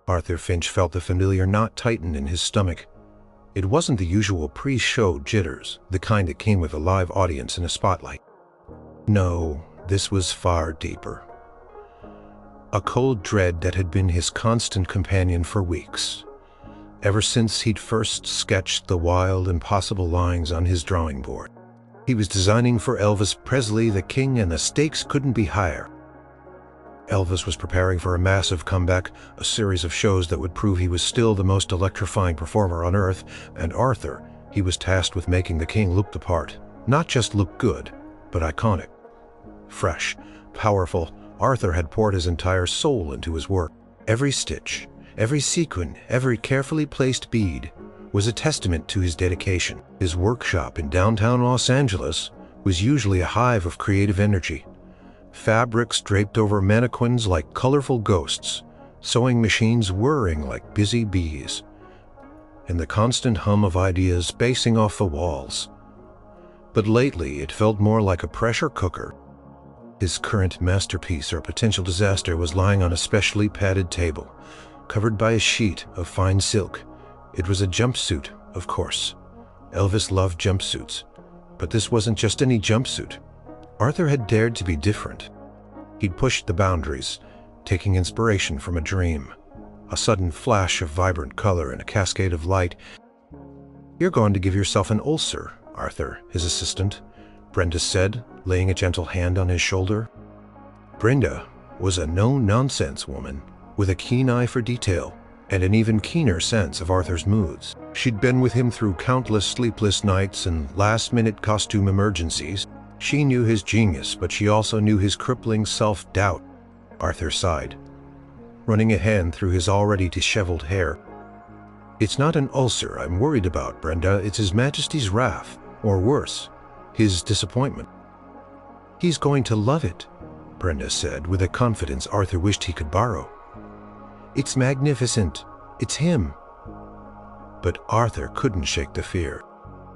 Arthur Finch felt the familiar knot tighten in his stomach. It wasn't the usual pre-show jitters, the kind that came with a live audience and a spotlight. No, this was far deeper. A cold dread that had been his constant companion for weeks, ever since he'd first sketched the wild, impossible lines on his drawing board. He was designing for Elvis Presley, the king, and the stakes couldn't be higher. Elvis was preparing for a massive comeback, a series of shows that would prove he was still the most electrifying performer on Earth, and Arthur, he was tasked with making the king look the part. Not just look good, but iconic. Fresh, powerful, Arthur had poured his entire soul into his work. Every stitch, every sequin, every carefully placed bead was a testament to his dedication. His workshop in downtown Los Angeles was usually a hive of creative energy. Fabrics draped over mannequins like colorful ghosts, sewing machines whirring like busy bees, and the constant hum of ideas basing off the walls. But lately it felt more like a pressure cooker. His current masterpiece or potential disaster was lying on a specially padded table, covered by a sheet of fine silk. It was a jumpsuit, of course. Elvis loved jumpsuits, but this wasn't just any jumpsuit. Arthur had dared to be different. He'd pushed the boundaries, taking inspiration from a dream. A sudden flash of vibrant color and a cascade of light. "You're going to give yourself an ulcer, Arthur," his assistant, Brenda said, laying a gentle hand on his shoulder. Brenda was a no-nonsense woman, with a keen eye for detail and an even keener sense of Arthur's moods. She'd been with him through countless sleepless nights and last-minute costume emergencies. She knew his genius, but she also knew his crippling self-doubt. Arthur sighed, running a hand through his already disheveled hair. "It's not an ulcer I'm worried about, Brenda. It's His Majesty's wrath, or worse, his disappointment." "He's going to love it," Brenda said with a confidence Arthur wished he could borrow. "It's magnificent. It's him." But Arthur couldn't shake the fear.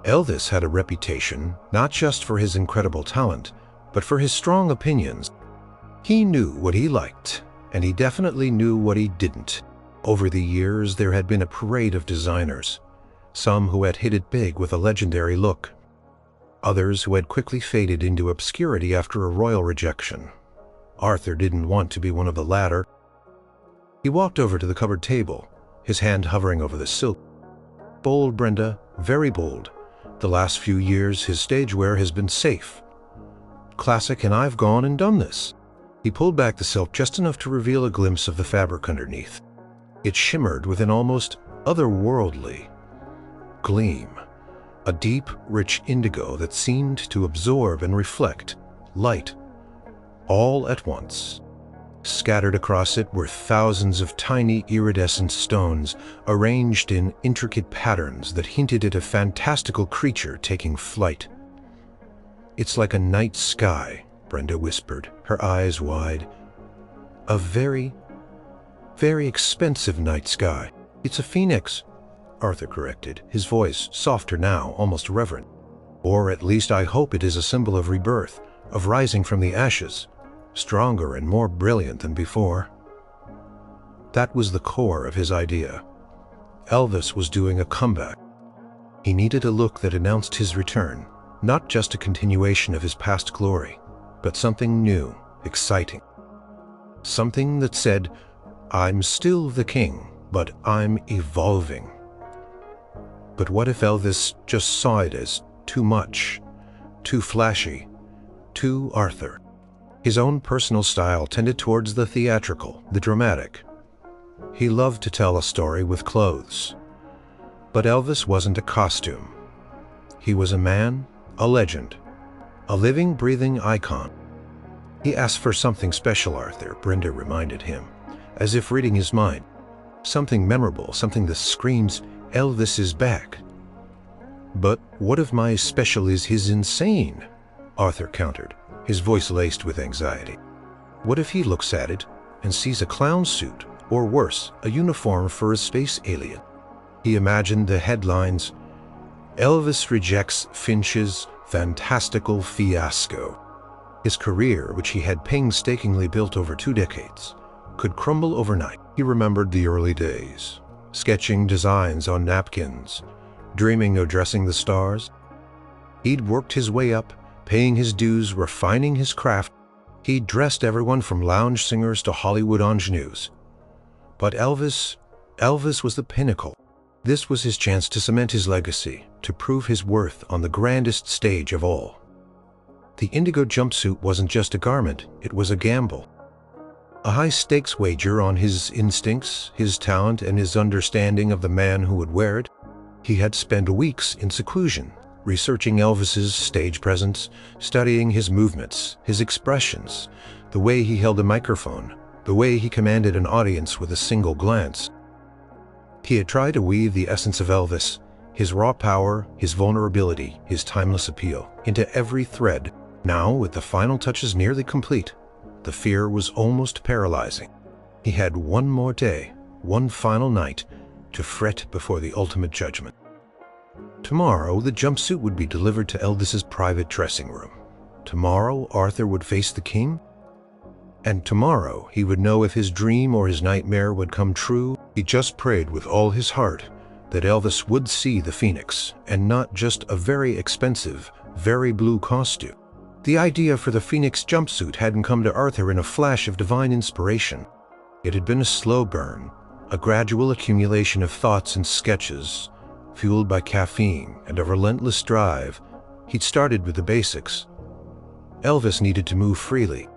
Elvis had a reputation not just for his incredible talent, but for his strong opinions. He knew what he liked, and he definitely knew what he didn't. Over the years, there had been a parade of designers, some who had hit it big with a legendary look, others who had quickly faded into obscurity after a royal rejection. Arthur didn't want to be one of the latter. He walked over to the cupboard table, his hand hovering over the silk. "Bold, Brenda, very bold. The last few years, his stage wear has been safe. Classic, and I've gone and done this." He pulled back the silk just enough to reveal a glimpse of the fabric underneath. It shimmered with an almost otherworldly gleam, a deep, rich indigo that seemed to absorb and reflect light all at once. Scattered across it were thousands of tiny iridescent stones, arranged in intricate patterns that hinted at a fantastical creature taking flight. "It's like a night sky," Brenda whispered, her eyes wide. "A very, very expensive night sky." "It's a phoenix," Arthur corrected, his voice softer now, almost reverent. "Or at least I hope it is a symbol of rebirth, of rising from the ashes, stronger and more brilliant than before." That was the core of his idea. Elvis was doing a comeback. He needed a look that announced his return, not just a continuation of his past glory, but something new, exciting. Something that said, "I'm still the king, but I'm evolving." But what if Elvis just saw it as too much, too flashy, too Arthur? His own personal style tended towards the theatrical, the dramatic. He loved to tell a story with clothes. But Elvis wasn't a costume. He was a man, a legend, a living, breathing icon. "He asked for something special, Arthur," Brenda reminded him, as if reading his mind. "Something memorable, something that screams, 'Elvis is back.'" "But what if my special is his insane?" Arthur countered, his voice laced with anxiety. "What if he looks at it and sees a clown suit, or worse, a uniform for a space alien?" He imagined the headlines, "Elvis rejects Finch's fantastical fiasco." His career, which he had painstakingly built over 2 decades, could crumble overnight. He remembered the early days, sketching designs on napkins, dreaming of dressing the stars. He'd worked his way up, paying his dues, refining his craft. He'd dressed everyone from lounge singers to Hollywood ingenues. But Elvis was the pinnacle. This was his chance to cement his legacy, to prove his worth on the grandest stage of all. The indigo jumpsuit wasn't just a garment, it was a gamble. A high-stakes wager on his instincts, his talent, and his understanding of the man who would wear it. He had spent weeks in seclusion, researching Elvis's stage presence, studying his movements, his expressions, the way he held a microphone, the way he commanded an audience with a single glance. He had tried to weave the essence of Elvis, his raw power, his vulnerability, his timeless appeal, into every thread. Now, with the final touches nearly complete, the fear was almost paralyzing. He had one more day, one final night, to fret before the ultimate judgment. Tomorrow, the jumpsuit would be delivered to Elvis's private dressing room. Tomorrow, Arthur would face the king. And tomorrow, he would know if his dream or his nightmare would come true. He just prayed with all his heart that Elvis would see the Phoenix, and not just a very expensive, very blue costume. The idea for the Phoenix jumpsuit hadn't come to Arthur in a flash of divine inspiration. It had been a slow burn, a gradual accumulation of thoughts and sketches, fueled by caffeine and a relentless drive. He'd started with the basics. Elvis needed to move freely.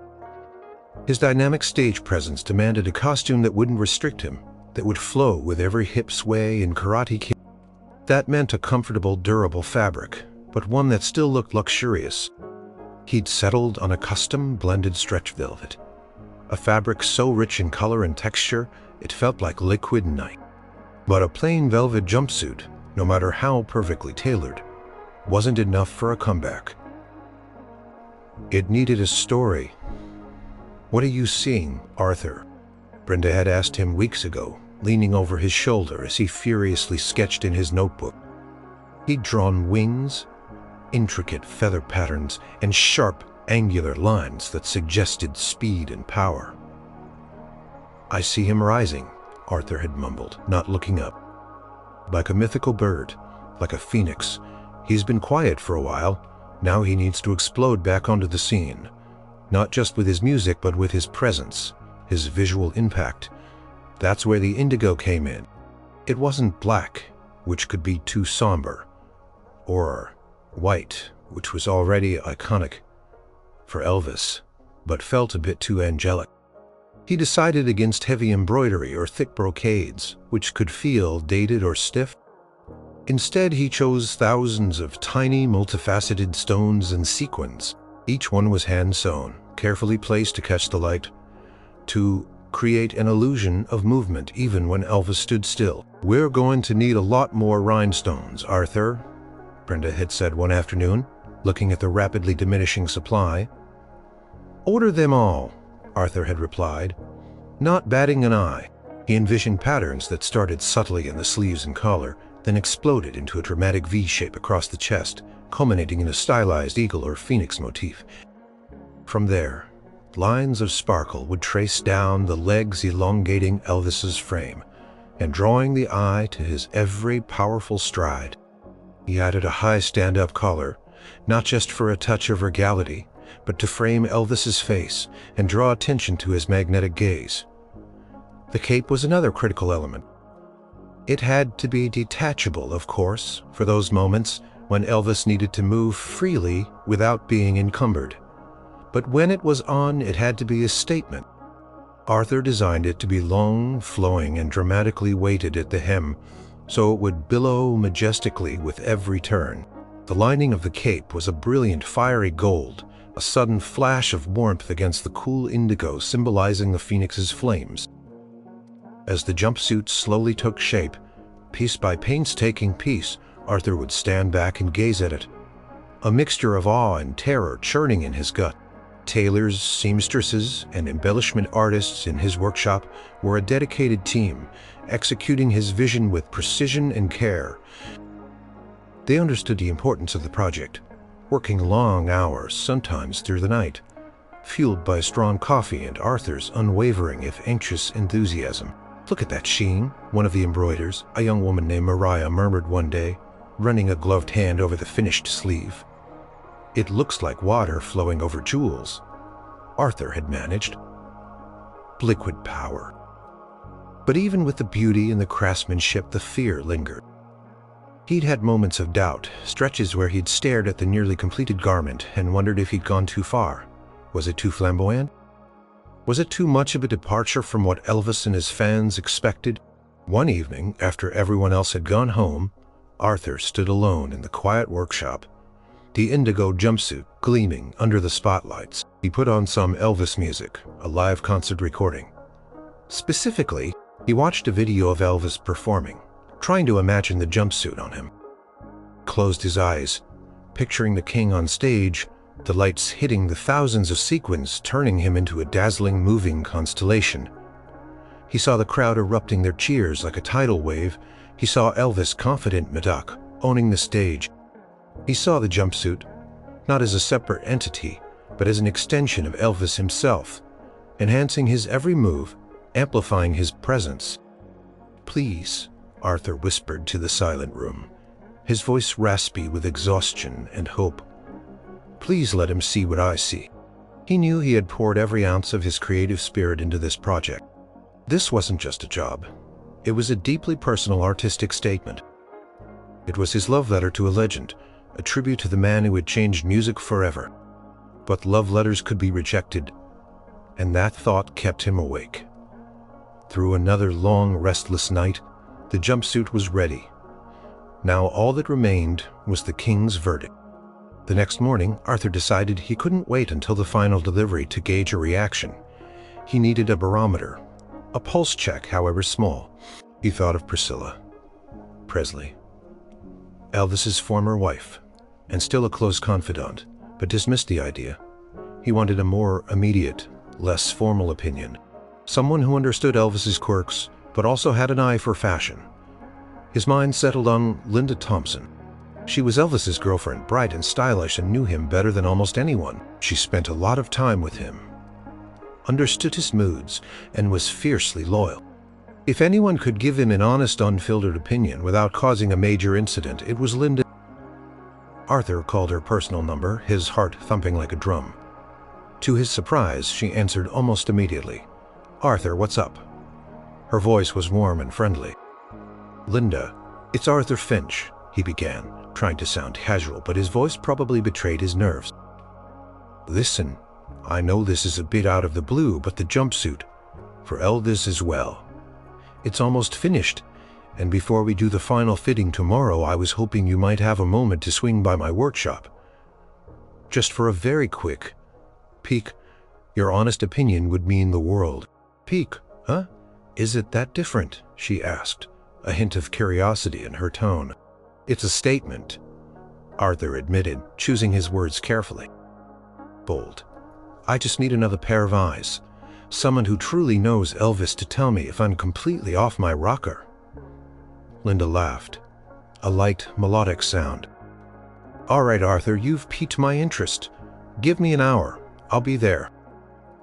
His dynamic stage presence demanded a costume that wouldn't restrict him, that would flow with every hip sway and karate kick. That meant a comfortable, durable fabric, but one that still looked luxurious. He'd settled on a custom blended stretch velvet, a fabric so rich in color and texture it felt like liquid night. But a plain velvet jumpsuit, no matter how perfectly tailored, wasn't enough for a comeback. It needed a story. "What are you seeing, Arthur?" Brenda had asked him weeks ago, leaning over his shoulder as he furiously sketched in his notebook. He'd drawn wings, intricate feather patterns, and sharp, angular lines that suggested speed and power. "I see him rising," Arthur had mumbled, not looking up. "Like a mythical bird, like a phoenix. He's been quiet for a while. Now he needs to explode back onto the scene. Not just with his music, but with his presence, his visual impact. That's where the indigo came in. It wasn't black, which could be too somber, or white, which was already iconic for Elvis, but felt a bit too angelic. He decided against heavy embroidery or thick brocades, which could feel dated or stiff. Instead, he chose thousands of tiny, multifaceted stones and sequins. Each one was hand-sewn, carefully placed to catch the light, to create an illusion of movement even when Elvis stood still. "We're going to need a lot more rhinestones, Arthur," Brenda had said one afternoon, looking at the rapidly diminishing supply. "Order them all," Arthur had replied, not batting an eye. He envisioned patterns that started subtly in the sleeves and collar, then exploded into a dramatic V shape across the chest, culminating in a stylized eagle or phoenix motif. From there, lines of sparkle would trace down the legs, elongating Elvis's frame and drawing the eye to his every powerful stride. He added a high stand-up collar, not just for a touch of regality, but to frame Elvis's face and draw attention to his magnetic gaze. The cape was another critical element. It had to be detachable, of course, for those moments when Elvis needed to move freely without being encumbered. But when it was on, it had to be a statement. Arthur designed it to be long, flowing, and dramatically weighted at the hem, so it would billow majestically with every turn. The lining of the cape was a brilliant fiery gold, a sudden flash of warmth against the cool indigo symbolizing the phoenix's flames. As the jumpsuit slowly took shape, piece by painstaking piece, Arthur would stand back and gaze at it, a mixture of awe and terror churning in his gut. Tailors, seamstresses, and embellishment artists in his workshop were a dedicated team, executing his vision with precision and care. They understood the importance of the project, working long hours, sometimes through the night, fueled by strong coffee and Arthur's unwavering if anxious enthusiasm. "Look at that sheen," one of the embroiders, a young woman named Mariah, murmured one day, running a gloved hand over the finished sleeve. "It looks like water flowing over jewels," Arthur had managed. Liquid power. But even with the beauty and the craftsmanship, the fear lingered. He'd had moments of doubt, stretches where he'd stared at the nearly completed garment and wondered if he'd gone too far. Was it too flamboyant? Was it too much of a departure from what Elvis and his fans expected? One evening, after everyone else had gone home, Arthur stood alone in the quiet workshop, the indigo jumpsuit gleaming under the spotlights. He put on some Elvis music, a live concert recording. Specifically, he watched a video of Elvis performing, trying to imagine the jumpsuit on him. Closed his eyes, picturing the king on stage, the lights hitting the thousands of sequins, turning him into a dazzling, moving constellation. He saw the crowd erupting their cheers like a tidal wave. He saw Elvis, confident Medoc, owning the stage. He saw the jumpsuit, not as a separate entity, but as an extension of Elvis himself, enhancing his every move, amplifying his presence. "Please," Arthur whispered to the silent room, his voice raspy with exhaustion and hope. "Please let him see what I see." He knew he had poured every ounce of his creative spirit into this project. This wasn't just a job. It was a deeply personal artistic statement. It was his love letter to a legend, a tribute to the man who had changed music forever. But love letters could be rejected, and that thought kept him awake. Through another long, restless night, the jumpsuit was ready. Now all that remained was the king's verdict. The next morning, Arthur decided he couldn't wait until the final delivery to gauge a reaction. He needed a barometer, a pulse check, however small. He thought of Priscilla Presley, Elvis's former wife, and still a close confidant, but dismissed the idea. He wanted a more immediate, less formal opinion. Someone who understood Elvis's quirks, but also had an eye for fashion. His mind settled on Linda Thompson. She was Elvis's girlfriend, bright and stylish, and knew him better than almost anyone. She spent a lot of time with him, understood his moods, and was fiercely loyal. If anyone could give him an honest, unfiltered opinion without causing a major incident, it was Linda. Arthur called her personal number, his heart thumping like a drum. To his surprise, she answered almost immediately. "Arthur, what's up?" Her voice was warm and friendly. "Linda, it's Arthur Finch," he began, trying to sound casual, but his voice probably betrayed his nerves. "Listen, I know this is a bit out of the blue, but the jumpsuit, for Elvis as well. It's almost finished, and before we do the final fitting tomorrow, I was hoping you might have a moment to swing by my workshop. Just for a very quick peek. Your honest opinion would mean the world." "Peek, huh? Is it that different?" she asked, a hint of curiosity in her tone. "It's a statement," Arthur admitted, choosing his words carefully. "Bold. I just need another pair of eyes, someone who truly knows Elvis to tell me if I'm completely off my rocker." Linda laughed, a light, melodic sound. "All right, Arthur, you've piqued my interest. Give me an hour. I'll be there."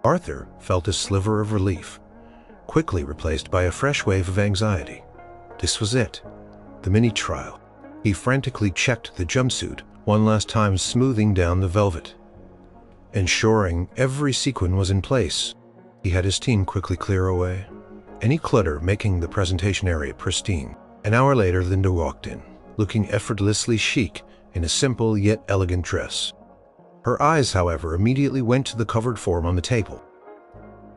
Arthur felt a sliver of relief, quickly replaced by a fresh wave of anxiety. This was it, the mini-trial. He frantically checked the jumpsuit one last time, smoothing down the velvet, ensuring every sequin was in place. He had his team quickly clear away any clutter, making the presentation area pristine. An hour later, Linda walked in, looking effortlessly chic in a simple yet elegant dress. Her eyes, however, immediately went to the covered form on the table.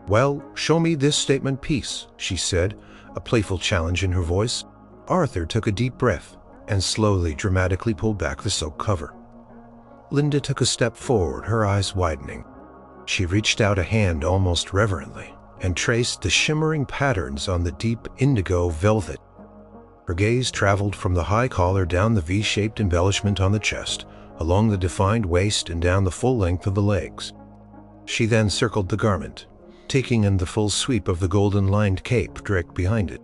"Well, show me this statement piece," she said, a playful challenge in her voice. Arthur took a deep breath and slowly, dramatically pulled back the silk cover. Linda took a step forward, her eyes widening. She reached out a hand almost reverently and traced the shimmering patterns on the deep indigo velvet. Her gaze traveled from the high collar down the V-shaped embellishment on the chest, along the defined waist and down the full length of the legs. She then circled the garment, taking in the full sweep of the golden-lined cape draped behind it.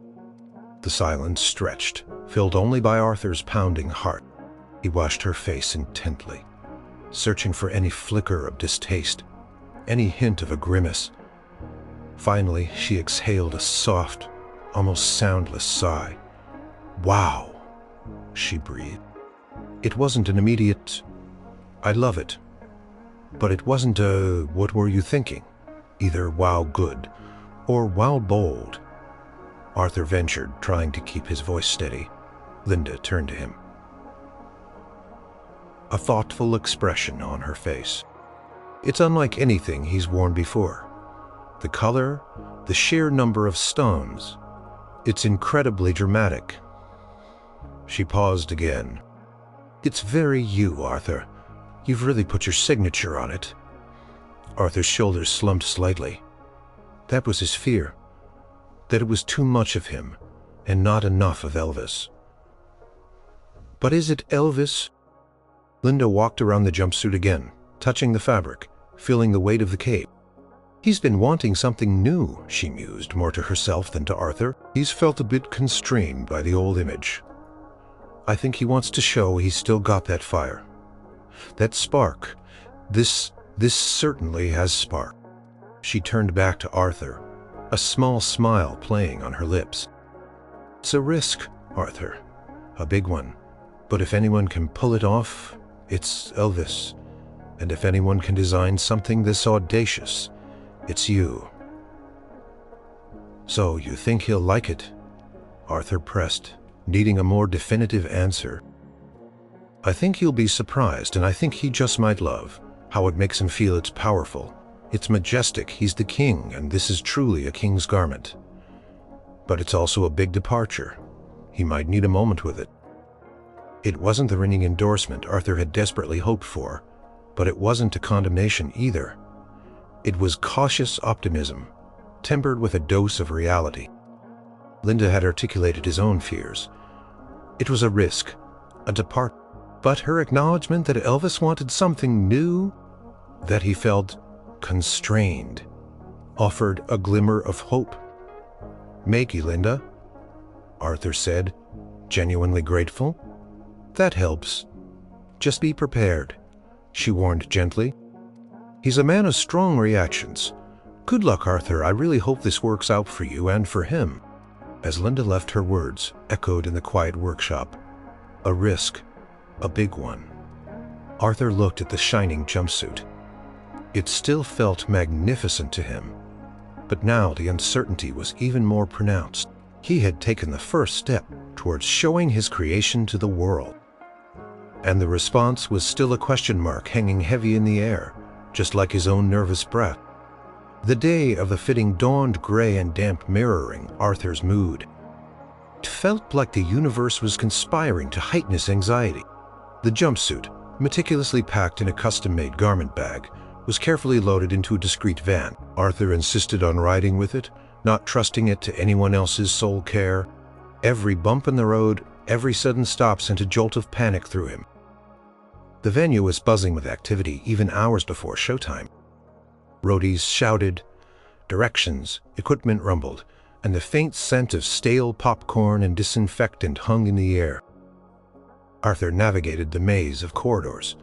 The silence stretched, filled only by Arthur's pounding heart. He watched her face intently, searching for any flicker of distaste, any hint of a grimace. Finally, she exhaled a soft, almost soundless sigh. "Wow," she breathed. It wasn't an immediate, "I love it." But it wasn't a, "What were you thinking?" Either "Wow, good," or "Wow, bold." Arthur ventured, trying to keep his voice steady. Linda turned to him, a thoughtful expression on her face. It's unlike anything he's worn before. The color, the sheer number of stones. It's incredibly dramatic. She paused again. "It's very you, Arthur. You've really put your signature on it." Arthur's shoulders slumped slightly. That was his fear, that it was too much of him and not enough of Elvis. "But is it Elvis?" Linda walked around the jumpsuit again, touching the fabric, feeling the weight of the cape. "He's been wanting something new," she mused, more to herself than to Arthur. "He's felt a bit constrained by the old image. I think he wants to show he's still got that fire. That spark. This certainly has spark." She turned back to Arthur, a small smile playing on her lips. "It's a risk, Arthur. A big one. But if anyone can pull it off, it's Elvis. And if anyone can design something this audacious, it's you." "So you think he'll like it?" Arthur pressed, needing a more definitive answer. "I think he'll be surprised, and I think he just might love how it makes him feel it's powerful. It's majestic, he's the king, and this is truly a king's garment. But it's also a big departure. He might need a moment with it." It wasn't the ringing endorsement Arthur had desperately hoped for, but it wasn't a condemnation either. It was cautious optimism, tempered with a dose of reality. Linda had articulated his own fears. It was a risk, a depart, but her acknowledgement that Elvis wanted something new, that he felt constrained, offered a glimmer of hope. "Makey, Linda," Arthur said, genuinely grateful. "That helps. Just be prepared," she warned gently. "He's a man of strong reactions. Good luck, Arthur. I really hope this works out for you and for him." As Linda left, her words echoed in the quiet workshop. A risk, a big one. Arthur looked at the shining jumpsuit. It still felt magnificent to him, but now the uncertainty was even more pronounced. He had taken the first step towards showing his creation to the world. And the response was still a question mark hanging heavy in the air, just like his own nervous breath. The day of the fitting dawned gray and damp, mirroring Arthur's mood. It felt like the universe was conspiring to heighten his anxiety. The jumpsuit, meticulously packed in a custom-made garment bag, was carefully loaded into a discreet van. Arthur insisted on riding with it, not trusting it to anyone else's sole care. Every bump in the road, every sudden stop sent a jolt of panic through him. The venue was buzzing with activity even hours before showtime. Roadies shouted, directions, equipment rumbled, and the faint scent of stale popcorn and disinfectant hung in the air. Arthur navigated the maze of corridors,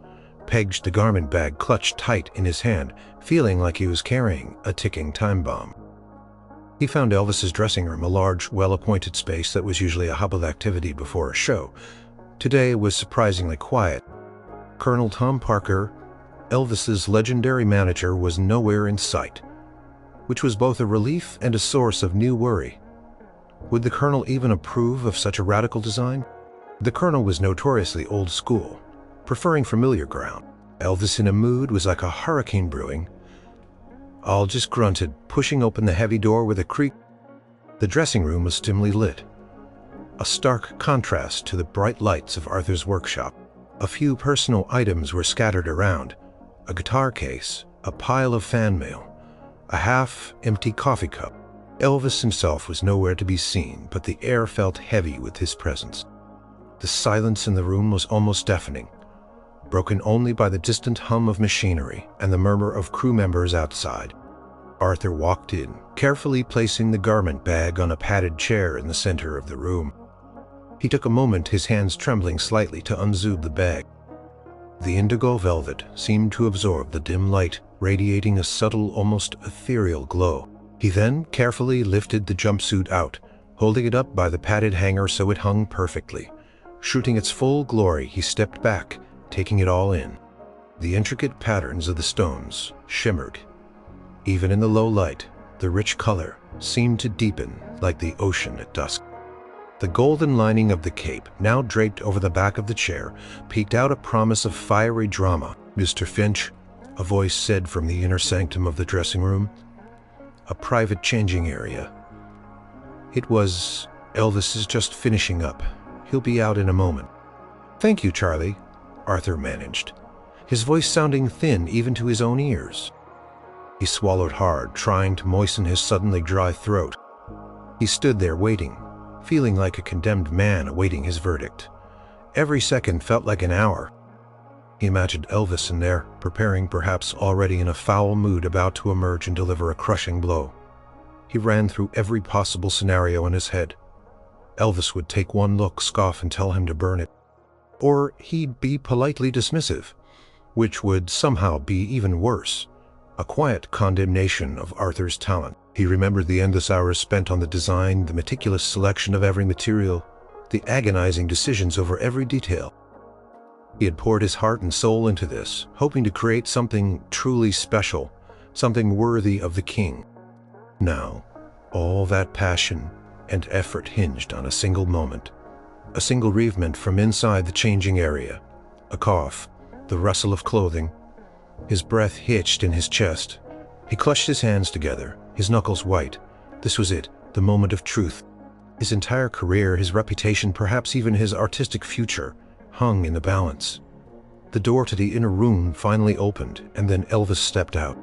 pegged the garment bag clutched tight in his hand, feeling like he was carrying a ticking time bomb. He found Elvis's dressing room, a large, well-appointed space that was usually a hub of activity before a show. Today it was surprisingly quiet. Colonel Tom Parker, Elvis's legendary manager, was nowhere in sight, which was both a relief and a source of new worry. Would the Colonel even approve of such a radical design? The Colonel was notoriously old school, preferring familiar ground. Elvis in a mood was like a hurricane brewing. Al just grunted, pushing open the heavy door with a creak. The dressing room was dimly lit, a stark contrast to the bright lights of Arthur's workshop. A few personal items were scattered around: a guitar case, a pile of fan mail, a half-empty coffee cup. Elvis himself was nowhere to be seen, but the air felt heavy with his presence. The silence in the room was almost deafening, broken only by the distant hum of machinery and the murmur of crew members outside. Arthur walked in, carefully placing the garment bag on a padded chair in the center of the room. He took a moment, his hands trembling slightly, to unzip the bag. The indigo velvet seemed to absorb the dim light, radiating a subtle, almost ethereal glow. He then carefully lifted the jumpsuit out, Holding it up by the padded hanger so it hung perfectly. Shooting its full glory, he stepped back, taking it all in. The intricate patterns of the stones shimmered. Even in the low light, the rich color seemed to deepen like the ocean at dusk. The golden lining of the cape, now draped over the back of the chair, peeked out a promise of fiery drama. "Mr. Finch," a voice said from the inner sanctum of the dressing room. "A private changing area." It was, "Elvis is just finishing up. He'll be out in a moment." "Thank you, Charlie," Arthur managed, his voice sounding thin even to his own ears. He swallowed hard, trying to moisten his suddenly dry throat. He stood there waiting, feeling like a condemned man awaiting his verdict. Every second felt like an hour. He imagined Elvis in there, preparing, perhaps already in a foul mood, about to emerge and deliver a crushing blow. He ran through every possible scenario in his head. Elvis would take one look, scoff, and tell him to burn it. Or he'd be politely dismissive, which would somehow be even worse. A quiet condemnation of Arthur's talent. He remembered the endless hours spent on the design, the meticulous selection of every material, the agonizing decisions over every detail. He had poured his heart and soul into this, hoping to create something truly special, something worthy of the king. Now, all that passion and effort hinged on a single moment. A single bereavement from inside the changing area. A cough, the rustle of clothing. His breath hitched in his chest. He clutched his hands together, his knuckles white. This was it, the moment of truth. His entire career, his reputation, perhaps even his artistic future, hung in the balance. The door to the inner room finally opened, and then Elvis stepped out.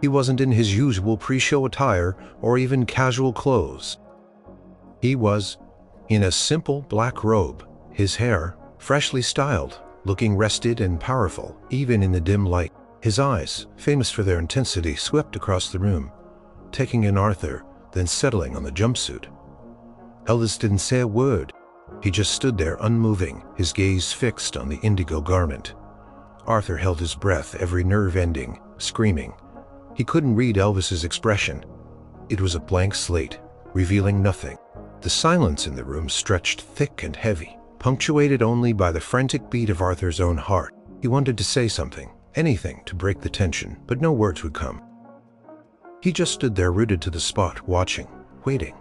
He wasn't in his usual pre-show attire or even casual clothes. He was in a simple black robe, his hair freshly styled, looking rested and powerful, even in the dim light. His eyes, famous for their intensity, swept across the room, taking in Arthur, then settling on the jumpsuit. Elvis didn't say a word. He just stood there unmoving, his gaze fixed on the indigo garment. Arthur held his breath, every nerve ending, screaming. He couldn't read Elvis's expression. It was a blank slate, revealing nothing. The silence in the room stretched thick and heavy, punctuated only by the frantic beat of Arthur's own heart. He wanted to say something, anything to break the tension, but no words would come. He just stood there rooted to the spot, watching, waiting.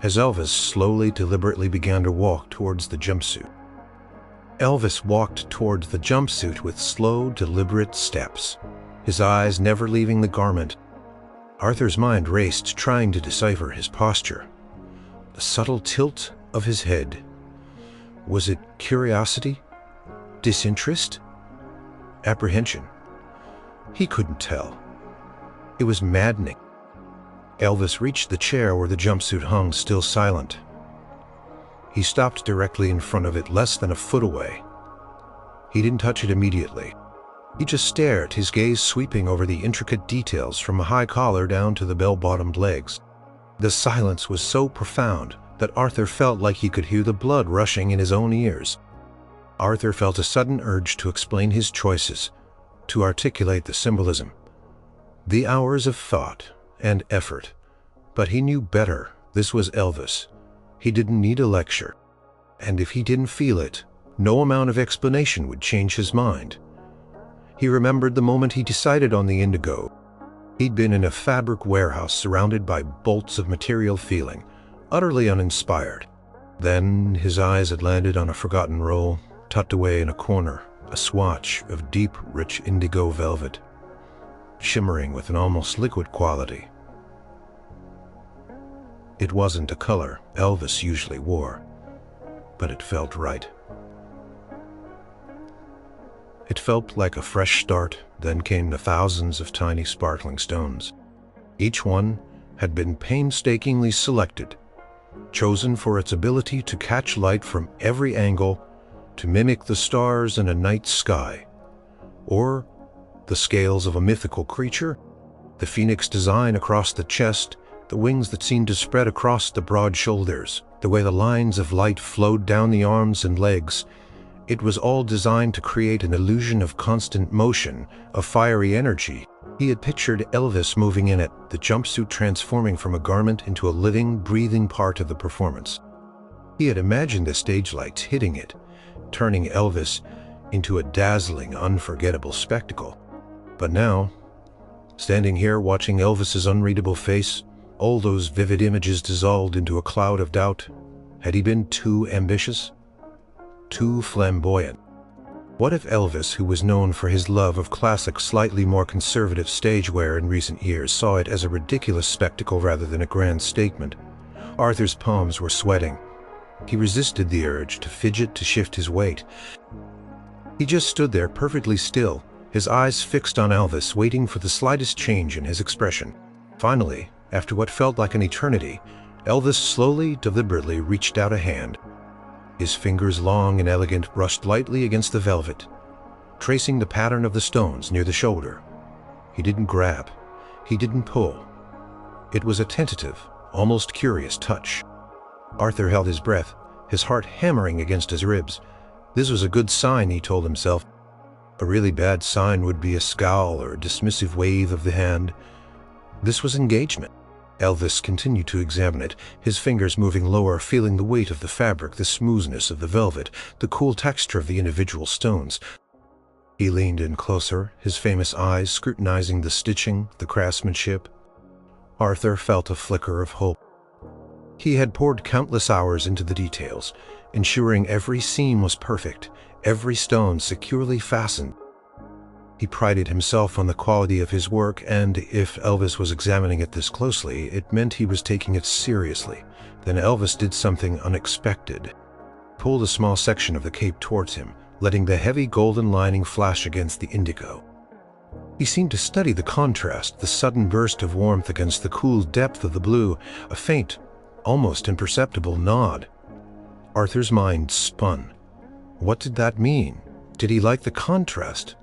As Elvis slowly, deliberately began to walk towards the jumpsuit. Elvis walked towards the jumpsuit with slow, deliberate steps, his eyes never leaving the garment. Arthur's mind raced, trying to decipher his posture. The subtle tilt of his head. Was it curiosity? Disinterest? Apprehension? He couldn't tell. It was maddening. Elvis reached the chair where the jumpsuit hung, still silent. He stopped directly in front of it, less than a foot away. He didn't touch it immediately. He just stared, his gaze sweeping over the intricate details from a high collar down to the bell-bottomed legs. The silence was so profound that Arthur felt like he could hear the blood rushing in his own ears. Arthur felt a sudden urge to explain his choices, to articulate the symbolism. The hours of thought and effort. But he knew better. This was Elvis. He didn't need a lecture. And if he didn't feel it, no amount of explanation would change his mind. He remembered the moment he decided on the indigo. He'd been in a fabric warehouse surrounded by bolts of material feeling, utterly uninspired. Then his eyes had landed on a forgotten roll, tucked away in a corner, a swatch of deep, rich indigo velvet, shimmering with an almost liquid quality. It wasn't a color Elvis usually wore, but it felt right. It felt like a fresh start. Then came the thousands of tiny sparkling stones. Each one had been painstakingly selected, chosen for its ability to catch light from every angle, to mimic the stars in a night sky, or the scales of a mythical creature, the phoenix design across the chest, the wings that seemed to spread across the broad shoulders, the way the lines of light flowed down the arms and legs. It was all designed to create an illusion of constant motion, of fiery energy, He had pictured Elvis moving in it, the jumpsuit transforming from a garment into a living, breathing part of the performance. He had imagined the stage lights hitting it, turning Elvis into a dazzling, unforgettable spectacle. But now, standing here watching Elvis's unreadable face, all those vivid images dissolved into a cloud of doubt. Had he been too ambitious? Too flamboyant? What if Elvis, who was known for his love of classic, slightly more conservative stage wear in recent years, saw it as a ridiculous spectacle rather than a grand statement? Arthur's palms were sweating. He resisted the urge to fidget, to shift his weight. He just stood there perfectly still, his eyes fixed on Elvis, waiting for the slightest change in his expression. Finally, after what felt like an eternity, Elvis slowly, deliberately reached out a hand. His fingers, long and elegant, brushed lightly against the velvet, tracing the pattern of the stones near the shoulder. He didn't grab. He didn't pull. It was a tentative, almost curious touch. Arthur held his breath, his heart hammering against his ribs. This was a good sign, he told himself. A really bad sign would be a scowl or a dismissive wave of the hand. This was engagement. Elvis continued to examine it, his fingers moving lower, feeling the weight of the fabric, the smoothness of the velvet, the cool texture of the individual stones. He leaned in closer, his famous eyes scrutinizing the stitching, the craftsmanship. Arthur felt a flicker of hope. He had poured countless hours into the details, ensuring every seam was perfect, every stone securely fastened. He prided himself on the quality of his work, and if Elvis was examining it this closely, it meant he was taking it seriously. Then Elvis did something unexpected. Pulled a small section of the cape towards him, letting the heavy golden lining flash against the indigo. He seemed to study the contrast, the sudden burst of warmth against the cool depth of the blue, a faint, almost imperceptible nod. Arthur's mind spun. What did that mean? Did he like the contrast?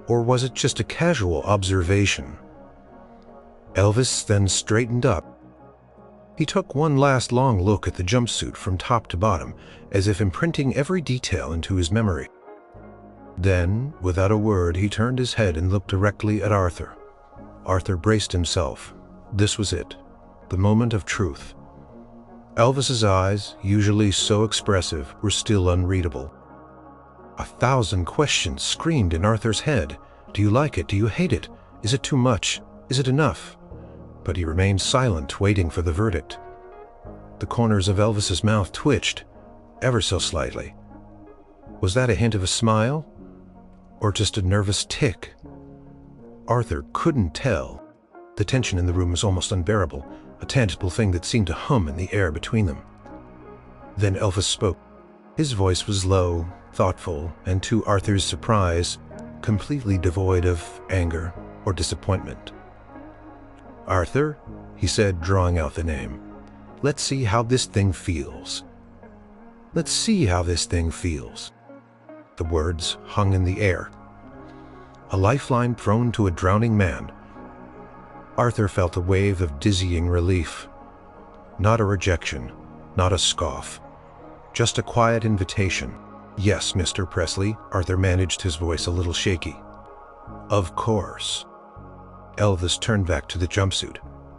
Or was it just a casual observation? Elvis then straightened up. He took one last long look at the jumpsuit from top to bottom, as if imprinting every detail into his memory. Then, without a word, he turned his head and looked directly at Arthur. Arthur braced himself. This was it, the moment of truth. Elvis's eyes, usually so expressive, were still unreadable. 1,000 questions screamed in Arthur's head. Do you like it? Do you hate it? Is it too much? Is it enough? But he remained silent, waiting for the verdict. The corners of Elvis's mouth twitched, ever so slightly. Was that a hint of a smile? Or just a nervous tick? Arthur couldn't tell. The tension in the room was almost unbearable, a tangible thing that seemed to hum in the air between them. Then Elvis spoke. His voice was low, thoughtful, and to Arthur's surprise, completely devoid of anger or disappointment. "Arthur," he said, drawing out the name, "let's see how this thing feels. Let's see how this thing feels." The words hung in the air. A lifeline thrown to a drowning man. Arthur felt a wave of dizzying relief. Not a rejection, not a scoff. Just a quiet invitation. "Yes, Mr. Presley," Arthur managed, his voice a little shaky. "Of course." Elvis turned back to the jumpsuit,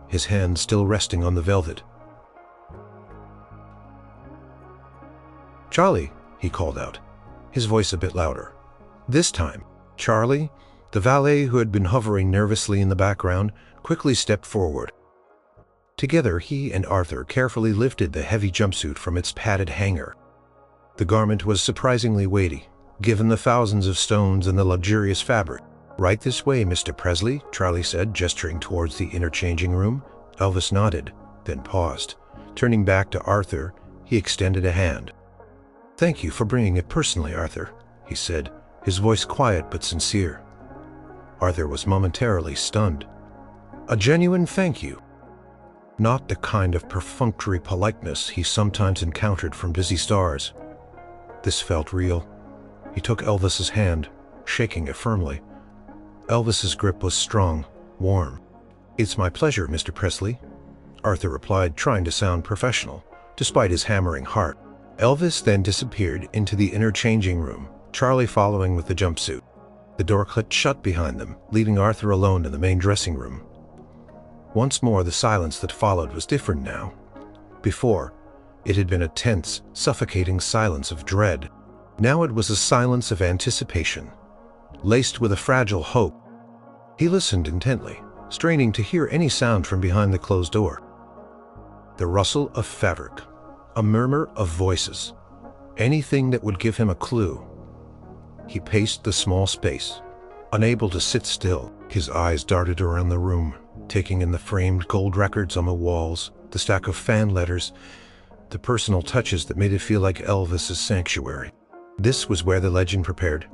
his hand still resting on the velvet. "Charlie," he called out, his voice a bit louder. This time, Charlie, the valet who had been hovering nervously in the background, quickly stepped forward. Together, he and Arthur carefully lifted the heavy jumpsuit from its padded hanger. The garment was surprisingly weighty, given the thousands of stones and the luxurious fabric. "Right this way, Mr. Presley," Charlie said, gesturing towards the interchanging room. Elvis nodded, then paused. Turning back to Arthur, he extended a hand. "Thank you for bringing it personally, Arthur," he said, his voice quiet but sincere. Arthur was momentarily stunned. A genuine thank you. Not the kind of perfunctory politeness he sometimes encountered from busy stars. This felt real. He took Elvis's hand, shaking it firmly. Elvis's grip was strong, warm. "It's my pleasure, Mr. Presley," Arthur replied, trying to sound professional, despite his hammering heart. Elvis then disappeared into the interchanging room, Charlie following with the jumpsuit. The door clicked shut behind them, leaving Arthur alone in the main dressing room. Once more, the silence that followed was different now. Before, it had been a tense, suffocating silence of dread. Now it was a silence of anticipation, laced with a fragile hope. He listened intently, straining to hear any sound from behind the closed door. The rustle of fabric, a murmur of voices, anything that would give him a clue. He paced the small space, unable to sit still. His eyes darted around the room, taking in the framed gold records on the walls, the stack of fan letters, the personal touches that made it feel like Elvis's sanctuary. This was where the legend prepared,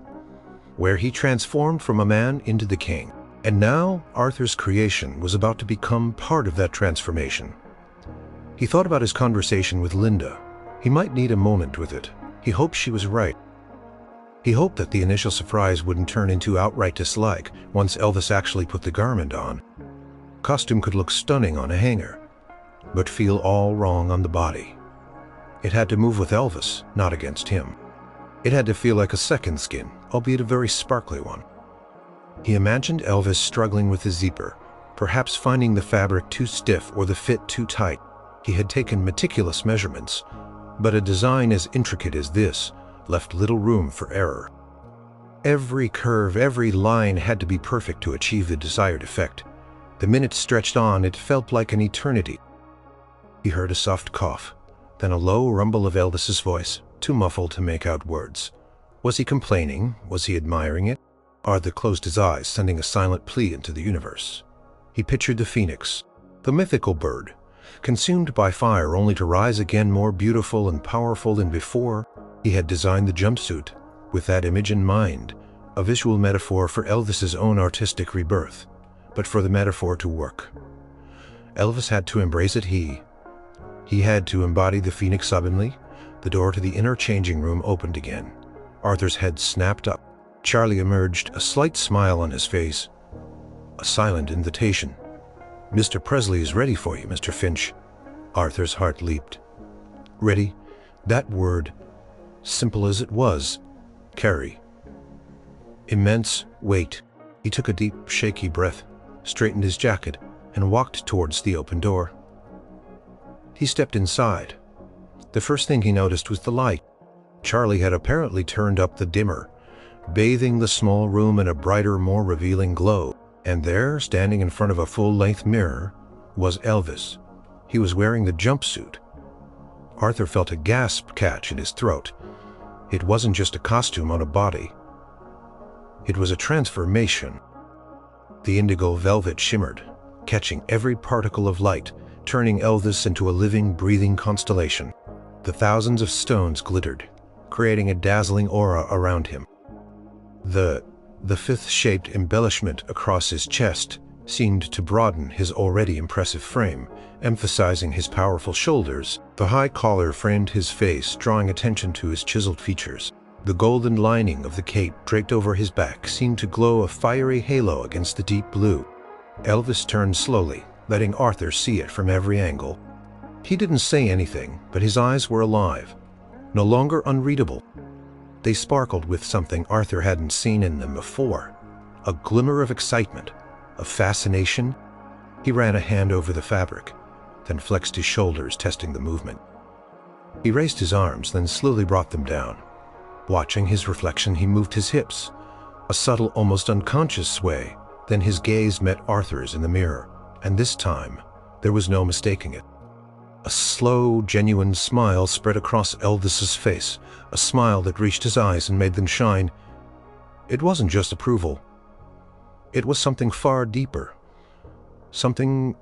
where he transformed from a man into the king. And now Arthur's creation was about to become part of that transformation. He thought about his conversation with Linda. He might need a moment with it. He hoped she was right. He hoped that the initial surprise wouldn't turn into outright dislike once Elvis actually put the garment on. Costume could look stunning on a hanger, but feel all wrong on the body. It had to move with Elvis, not against him. It had to feel like a second skin, albeit a very sparkly one. He imagined Elvis struggling with the zipper, perhaps finding the fabric too stiff or the fit too tight. He had taken meticulous measurements, but a design as intricate as this left little room for error. Every curve, every line had to be perfect to achieve the desired effect. The minutes stretched on, it felt like an eternity. He heard a soft cough, then a low rumble of Elvis's voice, too muffled to make out words. Was he complaining? Was he admiring it? Arthur closed his eyes, sending a silent plea into the universe. He pictured the phoenix, the mythical bird, consumed by fire only to rise again more beautiful and powerful than before. He had designed the jumpsuit with that image in mind, a visual metaphor for Elvis's own artistic rebirth. But for the metaphor to work, Elvis had to embrace it. He had to embody the phoenix suddenly. The door to the inner changing room opened again. Arthur's head snapped up. Charlie emerged, a slight smile on his face. A silent invitation. "Mr. Presley is ready for you, Mr. Finch." Arthur's heart leaped. Ready? That word, simple as it was, carry immense weight. He took a deep, shaky breath, straightened his jacket, and walked towards the open door. He stepped inside. The first thing he noticed was the light. Charlie had apparently turned up the dimmer, bathing the small room in a brighter, more revealing glow. And there, standing in front of a full-length mirror, was Elvis. He was wearing the jumpsuit. Arthur felt a gasp catch in his throat. It wasn't just a costume on a body. It was a transformation. The indigo velvet shimmered, catching every particle of light, turning Elvis into a living, breathing constellation. The thousands of stones glittered, creating a dazzling aura around him. The fifth-shaped embellishment across his chest seemed to broaden his already impressive frame, emphasizing his powerful shoulders. The high collar framed his face, drawing attention to his chiseled features. The golden lining of the cape draped over his back seemed to glow a fiery halo against the deep blue. Elvis turned slowly, letting Arthur see it from every angle. He didn't say anything, but his eyes were alive, no longer unreadable. They sparkled with something Arthur hadn't seen in them before, a glimmer of excitement, of fascination. He ran a hand over the fabric, then flexed his shoulders, testing the movement. He raised his arms, then slowly brought them down. Watching his reflection, he moved his hips, a subtle, almost unconscious sway. Then his gaze met Arthur's in the mirror, and this time, there was no mistaking it. A slow, genuine smile spread across Elvis's face, a smile that reached his eyes and made them shine. It wasn't just approval. It was something far deeper, something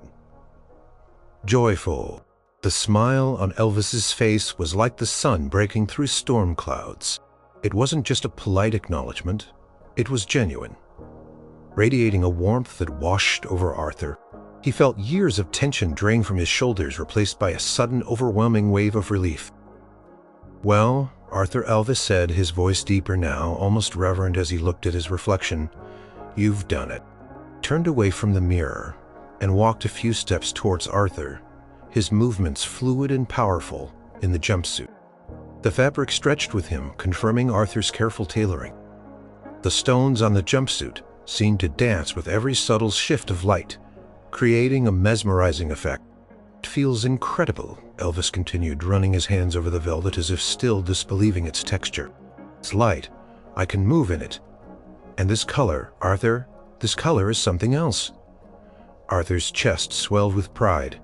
joyful. The smile on Elvis's face was like the sun breaking through storm clouds. It wasn't just a polite acknowledgement, it was genuine, radiating a warmth that washed over Arthur. He felt years of tension drain from his shoulders, replaced by a sudden, overwhelming wave of relief. "Well," Arthur, Elvis said, his voice deeper now, almost reverent as he looked at his reflection, "you've done it." Turned away from the mirror and walked a few steps towards Arthur, his movements fluid and powerful in the jumpsuit. The fabric stretched with him, confirming Arthur's careful tailoring. The stones on the jumpsuit seemed to dance with every subtle shift of light, creating a mesmerizing effect. "It feels incredible," Elvis continued, running his hands over the velvet as if still disbelieving its texture. "It's light. I can move in it. And this color, Arthur, this color is something else." Arthur's chest swelled with pride.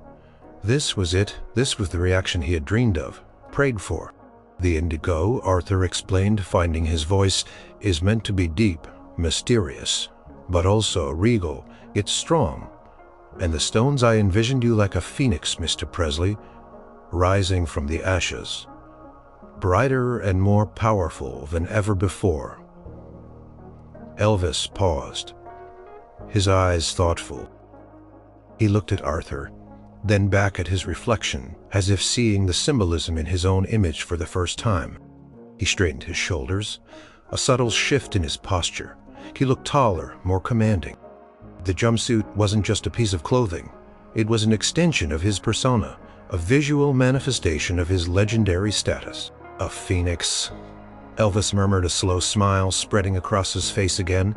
This was it. This was the reaction he had dreamed of, prayed for. "The indigo," Arthur explained, finding his voice, "is meant to be deep, mysterious, but also regal. It's strong. And the stones, I envisioned you like a phoenix, Mr. Presley, rising from the ashes, brighter and more powerful than ever before." Elvis paused, his eyes thoughtful. He looked at Arthur, then back at his reflection, as if seeing the symbolism in his own image for the first time. He straightened his shoulders, a subtle shift in his posture. He looked taller, more commanding. The jumpsuit wasn't just a piece of clothing. It was an extension of his persona, a visual manifestation of his legendary status. "A phoenix," Elvis murmured, a slow smile spreading across his face again.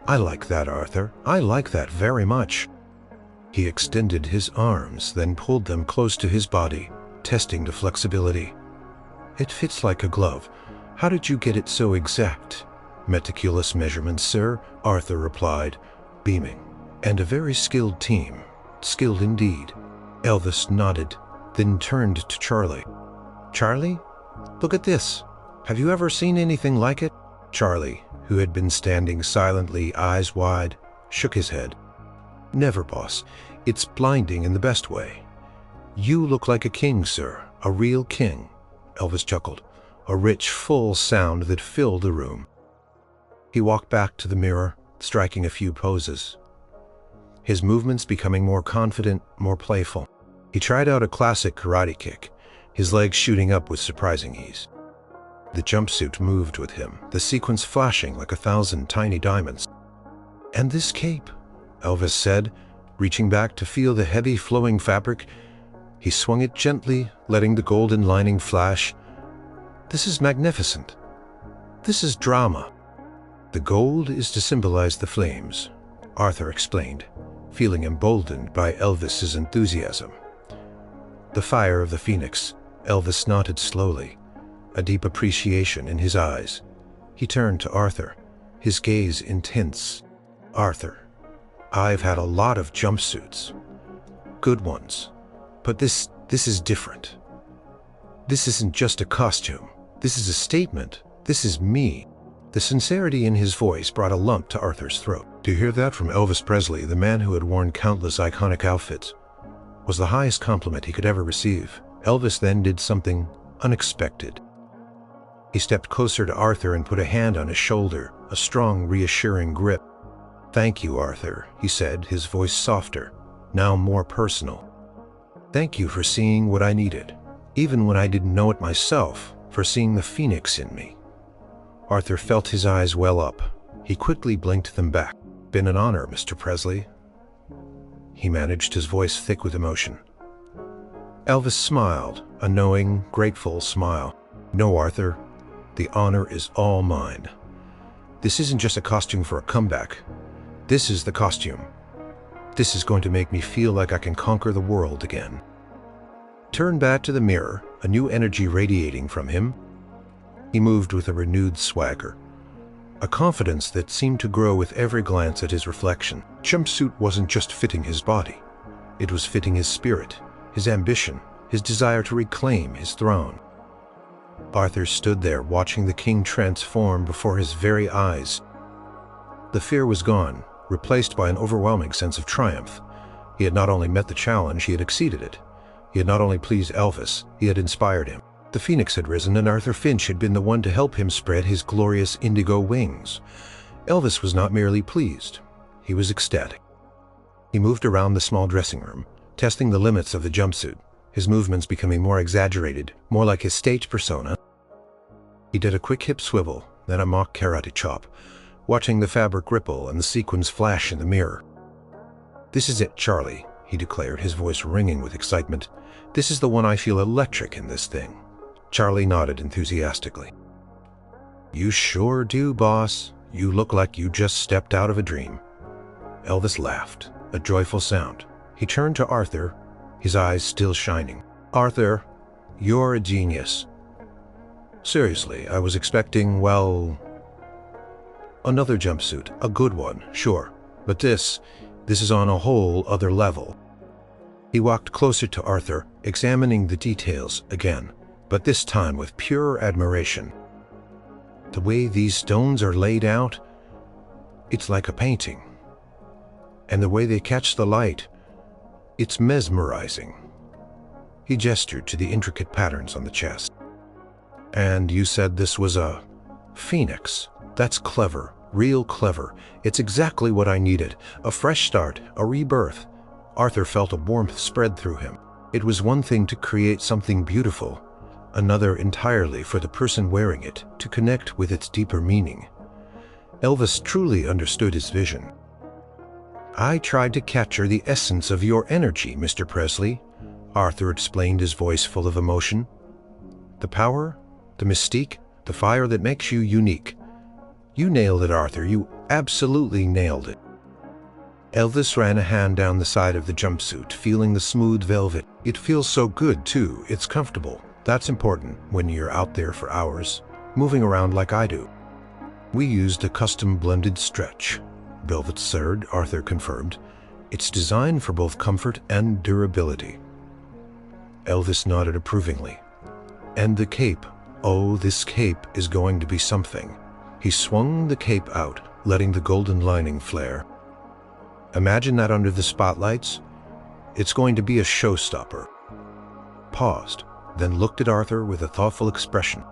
"I like that, Arthur. I like that very much." He extended his arms, then pulled them close to his body, testing the flexibility. "It fits like a glove. How did you get it so exact?" "Meticulous measurements, sir," Arthur replied, beaming. "And a very skilled team. Skilled indeed." Elvis nodded, then turned to Charlie. "Charlie, look at this. Have you ever seen anything like it?" Charlie, who had been standing silently, eyes wide, shook his head. "Never, boss. It's blinding in the best way. You look like a king, sir, a real king." Elvis chuckled, a rich, full sound that filled the room. He walked back to the mirror, striking a few poses, his movements becoming more confident, more playful. He tried out a classic karate kick, his legs shooting up with surprising ease. The jumpsuit moved with him, the sequins flashing like 1,000 tiny diamonds. "And this cape," Elvis said, reaching back to feel the heavy flowing fabric. He swung it gently, letting the golden lining flash. "This is magnificent. This is drama." "The gold is to symbolize the flames," Arthur explained, feeling emboldened by Elvis's enthusiasm. "The fire of the phoenix." Elvis nodded slowly, a deep appreciation in his eyes. He turned to Arthur, his gaze intense. "Arthur, I've had a lot of jumpsuits. Good ones. But this is different. This isn't just a costume. This is a statement. This is me." The sincerity in his voice brought a lump to Arthur's throat. To hear that from Elvis Presley, the man who had worn countless iconic outfits, was the highest compliment he could ever receive. Elvis then did something unexpected. He stepped closer to Arthur and put a hand on his shoulder, a strong, reassuring grip. "Thank you, Arthur," he said, his voice softer, now more personal. "Thank you for seeing what I needed, even when I didn't know it myself, for seeing the phoenix in me." Arthur felt his eyes well up. He quickly blinked them back. "Been an honor, Mr. Presley." He managed, his voice thick with emotion. Elvis smiled, a knowing, grateful smile. "No, Arthur, the honor is all mine. This isn't just a costume for a comeback. This is the costume. This is going to make me feel like I can conquer the world again." Turned back to the mirror, a new energy radiating from him. He moved with a renewed swagger, a confidence that seemed to grow with every glance at his reflection. Jumpsuit wasn't just fitting his body. It was fitting his spirit, his ambition, his desire to reclaim his throne. Arthur stood there watching the king transform before his very eyes. The fear was gone, replaced by an overwhelming sense of triumph. He had not only met the challenge, he had exceeded it. He had not only pleased Elvis, he had inspired him. The phoenix had risen, and Arthur Finch had been the one to help him spread his glorious indigo wings. Elvis was not merely pleased, he was ecstatic. He moved around the small dressing room, testing the limits of the jumpsuit, his movements becoming more exaggerated, more like his stage persona. He did a quick hip swivel, then a mock karate chop, watching the fabric ripple and the sequins flash in the mirror. "This is it, Charlie," he declared, his voice ringing with excitement. "This is the one I feel electric in this thing." Charlie nodded enthusiastically. "You sure do, boss," You look like you just stepped out of a dream." Elvis laughed, a joyful sound. He turned to Arthur, his eyes still shining. "Arthur, you're a genius. Seriously, I was expecting, well, another jumpsuit, a good one, sure. But this is on a whole other level." He walked closer to Arthur, examining the details again, but this time with pure admiration. "The way these stones are laid out, it's like a painting. And the way they catch the light, it's mesmerizing." He gestured to the intricate patterns on the chest. "And you said this was a phoenix. That's clever, real clever. It's exactly what I needed. A fresh start, a rebirth." Arthur felt a warmth spread through him. It was one thing to create something beautiful, another entirely for the person wearing it to connect with its deeper meaning. Elvis truly understood his vision. "I tried to capture the essence of your energy, Mr. Presley," Arthur explained, his voice full of emotion. "The power, the mystique, the fire that makes you unique. You nailed it, Arthur. You absolutely nailed it." Elvis ran a hand down the side of the jumpsuit, feeling the smooth velvet. "It feels so good, too. It's comfortable. That's important when you're out there for hours, moving around like I do." "We used a custom blended stretch," velvet serge, Arthur confirmed. "It's designed for both comfort and durability." Elvis nodded approvingly. "And the cape. Oh, this cape is going to be something." He swung the cape out, letting the golden lining flare. "Imagine that under the spotlights. It's going to be a showstopper." Paused, then looked at Arthur with a thoughtful expression.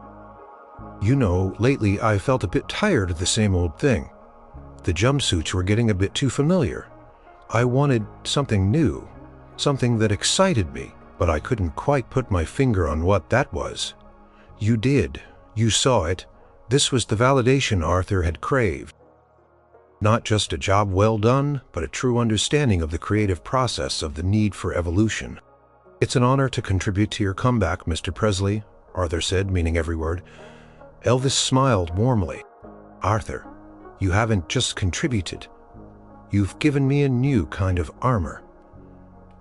"You know, lately I felt a bit tired of the same old thing. The jumpsuits were getting a bit too familiar. I wanted something new, something that excited me, but I couldn't quite put my finger on what that was. You did. You saw it. This was the validation Arthur had craved. Not just a job well done, but a true understanding of the creative process of the need for evolution." "It's an honor to contribute to your comeback, Mr. Presley," Arthur said, meaning every word. Elvis smiled warmly. "Arthur, you haven't just contributed. You've given me a new kind of armor.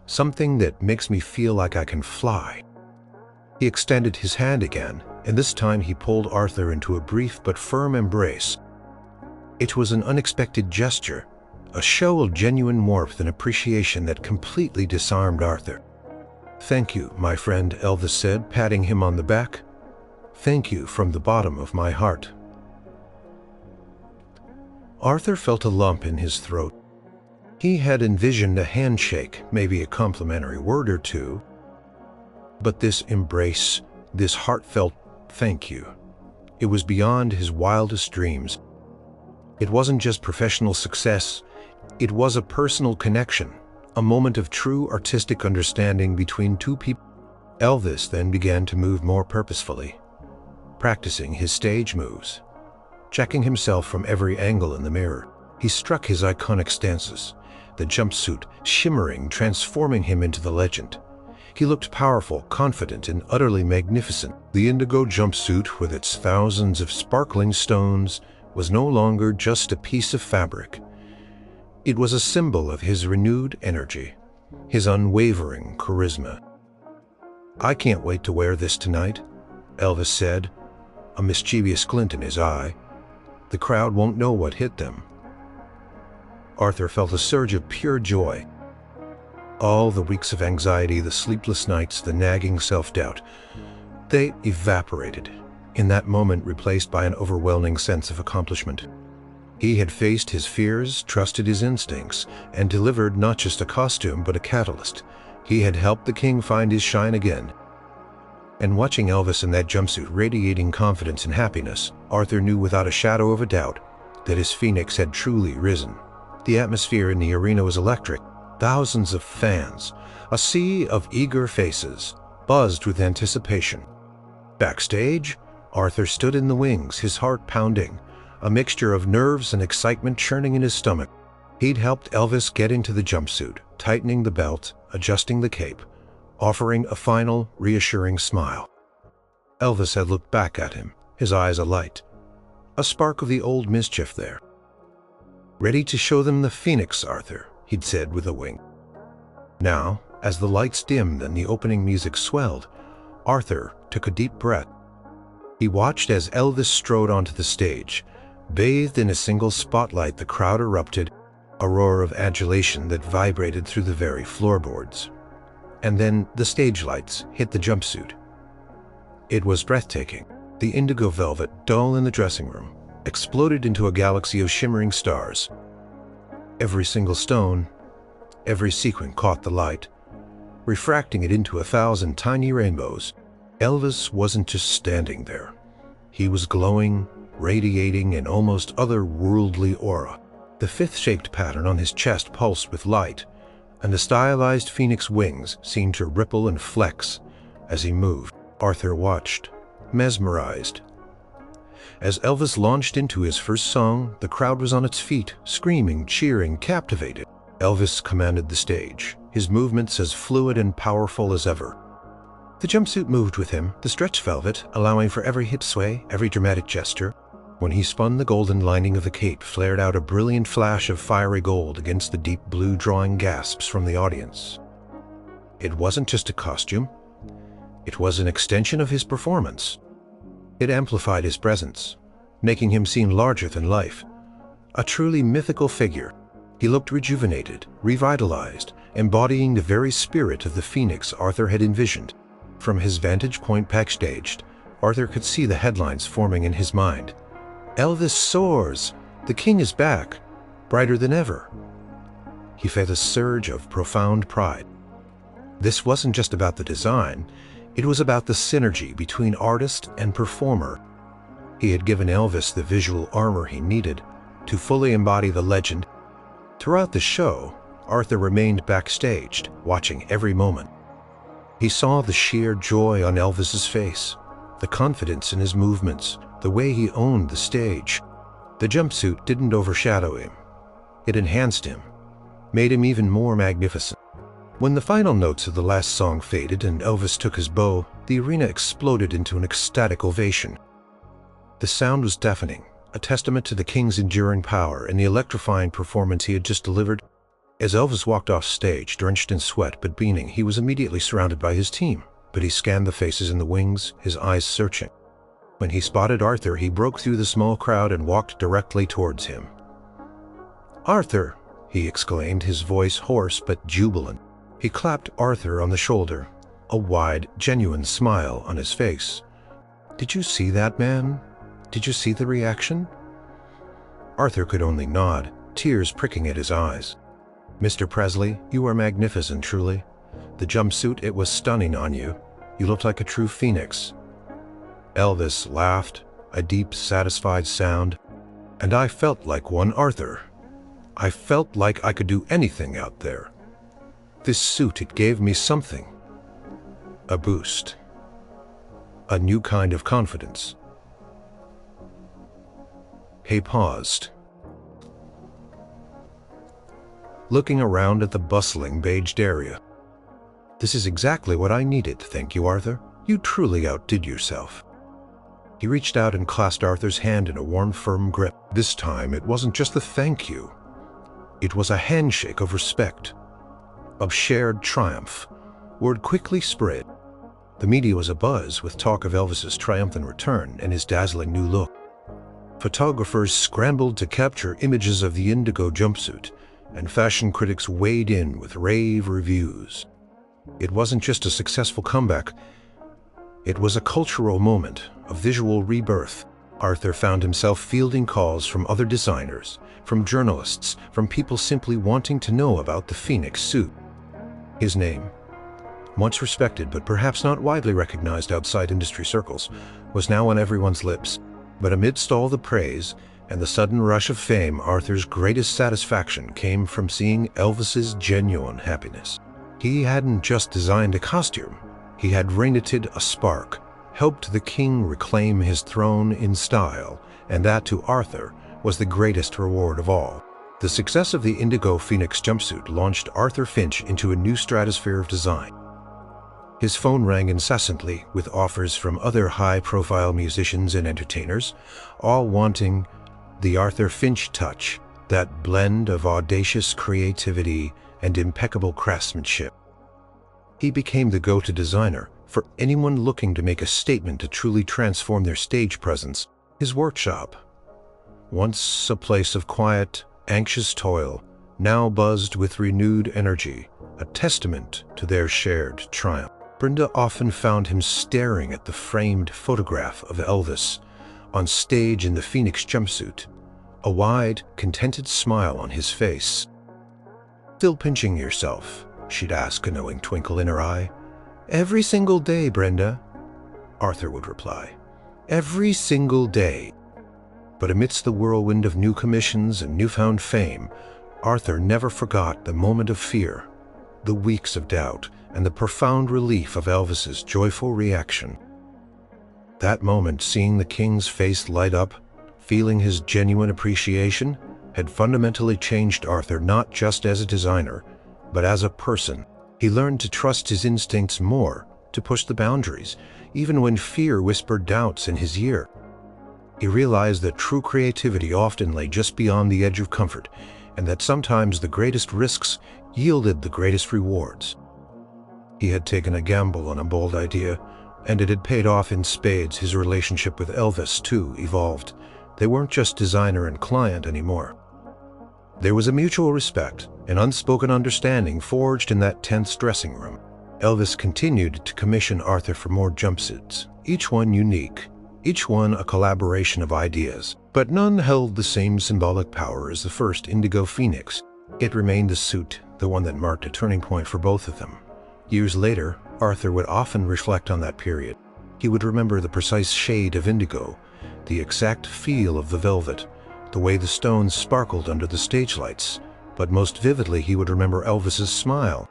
Something that makes me feel like I can fly." He extended his hand again, and this time he pulled Arthur into a brief but firm embrace. It was an unexpected gesture, a show of genuine warmth and appreciation that completely disarmed Arthur. "Thank you, my friend," Elvis said, patting him on the back. "Thank you from the bottom of my heart." Arthur felt a lump in his throat. He had envisioned a handshake, maybe a complimentary word or two. But this embrace, this heartfelt thank you, it was beyond his wildest dreams. It wasn't just professional success, it was a personal connection, a moment of true artistic understanding between two people. Elvis then began to move more purposefully, practicing his stage moves, checking himself from every angle in the mirror. He struck his iconic stances, the jumpsuit shimmering, transforming him into the legend. He looked powerful, confident, and utterly magnificent. The indigo jumpsuit, with its thousands of sparkling stones, was no longer just a piece of fabric. It was a symbol of his renewed energy, his unwavering charisma. "I can't wait to wear this tonight," Elvis said, a mischievous glint in his eye. "The crowd won't know what hit them." Arthur felt a surge of pure joy. All the weeks of anxiety, the sleepless nights, the nagging self-doubt, they evaporated in that moment, replaced by an overwhelming sense of accomplishment. He had faced his fears, trusted his instincts, and delivered not just a costume but a catalyst. He had helped the king find his shine again. And watching Elvis in that jumpsuit radiating confidence and happiness, Arthur knew without a shadow of a doubt that his phoenix had truly risen. The atmosphere in the arena was electric. Thousands of fans, a sea of eager faces, buzzed with anticipation. Backstage, Arthur stood in the wings, his heart pounding, a mixture of nerves and excitement churning in his stomach. He'd helped Elvis get into the jumpsuit, tightening the belt, adjusting the cape, offering a final, reassuring smile. Elvis had looked back at him, his eyes alight. a spark of the old mischief there. "Ready to show them the Phoenix, Arthur," he'd said with a wink. Now, as the lights dimmed and the opening music swelled, Arthur took a deep breath. He watched as Elvis strode onto the stage. Bathed in a single spotlight, the crowd erupted, a roar of adulation that vibrated through the very floorboards. And then the stage lights hit the jumpsuit. It was breathtaking. The indigo velvet, dull in the dressing room, exploded into a galaxy of shimmering stars. Every single stone, every sequin caught the light, refracting it into 1,000 tiny rainbows. Elvis wasn't just standing there. He was glowing, radiating an almost otherworldly aura. The fifth-shaped pattern on his chest pulsed with light, and the stylized phoenix wings seemed to ripple and flex as he moved. Arthur watched, mesmerized. As Elvis launched into his first song, the crowd was on its feet, screaming, cheering, captivated. Elvis commanded the stage, his movements as fluid and powerful as ever. The jumpsuit moved with him, the stretch velvet allowing for every hip sway, every dramatic gesture. When he spun, the golden lining of the cape flared out a brilliant flash of fiery gold against the deep blue, drawing gasps from the audience. It wasn't just a costume. It was an extension of his performance. It amplified his presence, making him seem larger than life. A truly mythical figure. He looked rejuvenated, revitalized, embodying the very spirit of the Phoenix Arthur had envisioned. From his vantage point backstage, Arthur could see the headlines forming in his mind. "Elvis soars! The king is back! Brighter than ever!" He felt a surge of profound pride. This wasn't just about the design, it was about the synergy between artist and performer. He had given Elvis the visual armor he needed to fully embody the legend. Throughout the show, Arthur remained backstage, watching every moment. He saw the sheer joy on Elvis's face, the confidence in his movements, the way he owned the stage. The jumpsuit didn't overshadow him. It enhanced him, made him even more magnificent. When the final notes of the last song faded and Elvis took his bow, the arena exploded into an ecstatic ovation. The sound was deafening, a testament to the king's enduring power and the electrifying performance he had just delivered. As Elvis walked off stage, drenched in sweat but beaming, he was immediately surrounded by his team. But he scanned the faces in the wings, his eyes searching. When he spotted Arthur, he broke through the small crowd and walked directly towards him. "Arthur!" he exclaimed, his voice hoarse but jubilant. He clapped Arthur on the shoulder, a wide, genuine smile on his face. "Did you see that, man? Did you see the reaction?" Arthur could only nod, tears pricking at his eyes. "Mr. Presley, you are magnificent, truly. The jumpsuit, it was stunning on you. You looked like a true phoenix." Elvis laughed, a deep, satisfied sound. "And I felt like one, Arthur. I felt like I could do anything out there. This suit, it gave me something. A boost. A new kind of confidence." He paused, looking around at the bustling beiged area. "This is exactly what I needed, thank you, Arthur. You truly outdid yourself." He reached out and clasped Arthur's hand in a warm, firm grip. This time, it wasn't just a thank you. It was a handshake of respect, of shared triumph. Word quickly spread. The media was abuzz with talk of Elvis's triumphant return and his dazzling new look. Photographers scrambled to capture images of the indigo jumpsuit, and fashion critics weighed in with rave reviews. It wasn't just a successful comeback. It was a cultural moment, a visual rebirth. Arthur found himself fielding calls from other designers, from journalists, from people simply wanting to know about the Phoenix suit. His name, once respected but perhaps not widely recognized outside industry circles, was now on everyone's lips. But amidst all the praise and the sudden rush of fame, Arthur's greatest satisfaction came from seeing Elvis's genuine happiness. He hadn't just designed a costume, he had reignited a spark, helped the king reclaim his throne in style, and that to Arthur was the greatest reward of all. The success of the indigo Phoenix jumpsuit launched Arthur Finch into a new stratosphere of design. His phone rang incessantly with offers from other high-profile musicians and entertainers, all wanting the Arthur Finch touch, that blend of audacious creativity and impeccable craftsmanship. He became the go-to designer for anyone looking to make a statement to truly transform their stage presence. His workshop, once a place of quiet, anxious toil, now buzzed with renewed energy, a testament to their shared triumph. Brenda often found him staring at the framed photograph of Elvis on stage in the Phoenix jumpsuit, a wide, contented smile on his face. "Still pinching yourself?" she'd ask, a knowing twinkle in her eye. "Every single day, Brenda," Arthur would reply. "Every single day." But amidst the whirlwind of new commissions and newfound fame, Arthur never forgot the moment of fear, the weeks of doubt, and the profound relief of Elvis's joyful reaction. That moment, seeing the king's face light up, feeling his genuine appreciation, had fundamentally changed Arthur not just as a designer, but as a person. He learned to trust his instincts more, to push the boundaries, even when fear whispered doubts in his ear. He realized that true creativity often lay just beyond the edge of comfort, and that sometimes the greatest risks yielded the greatest rewards. He had taken a gamble on a bold idea, and it had paid off in spades. His relationship with Elvis, too, evolved. They weren't just designer and client anymore. There was a mutual respect, an unspoken understanding forged in that tense dressing room. Elvis continued to commission Arthur for more jumpsuits, each one unique, each one a collaboration of ideas. But none held the same symbolic power as the first Indigo Phoenix. It remained the suit, the one that marked a turning point for both of them. Years later, Arthur would often reflect on that period. He would remember the precise shade of indigo, the exact feel of the velvet, the way the stones sparkled under the stage lights, but most vividly he would remember Elvis's smile.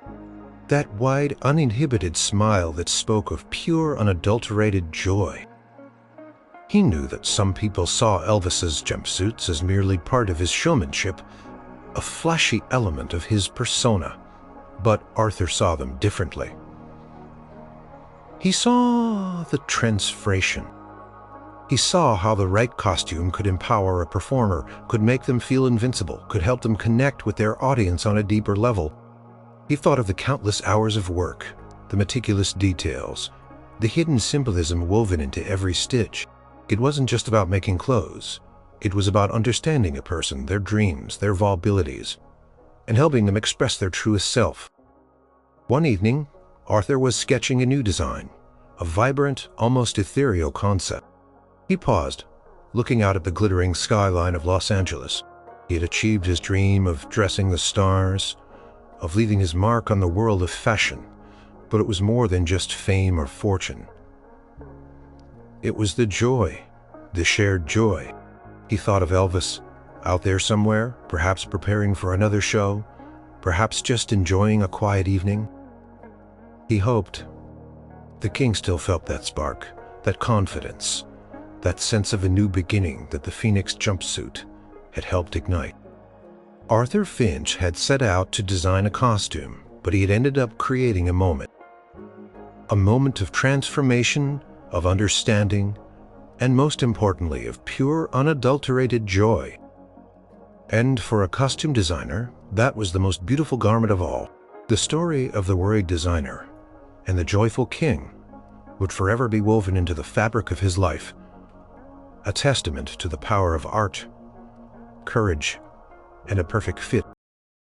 That wide, uninhibited smile that spoke of pure, unadulterated joy. He knew that some people saw Elvis's jumpsuits as merely part of his showmanship, a flashy element of his persona, but Arthur saw them differently. He saw the transformation. He saw how the right costume could empower a performer, could make them feel invincible, could help them connect with their audience on a deeper level. He thought of the countless hours of work, the meticulous details, the hidden symbolism woven into every stitch. It wasn't just about making clothes. It was about understanding a person, their dreams, their vulnerabilities, and helping them express their truest self. One evening, Arthur was sketching a new design, a vibrant, almost ethereal concept. He paused, looking out at the glittering skyline of Los Angeles. He had achieved his dream of dressing the stars, of leaving his mark on the world of fashion, but it was more than just fame or fortune. It was the joy, the shared joy. He thought of Elvis, out there somewhere, perhaps preparing for another show, perhaps just enjoying a quiet evening. He hoped. The king still felt that spark, that confidence, that sense of a new beginning that the Phoenix jumpsuit had helped ignite. Arthur Finch had set out to design a costume, but he had ended up creating a moment of transformation, of understanding, and most importantly, of pure, unadulterated joy. And for a costume designer, that was the most beautiful garment of all. The story of the worried designer and the joyful king would forever be woven into the fabric of his life, a testament to the power of art, courage, and a perfect fit.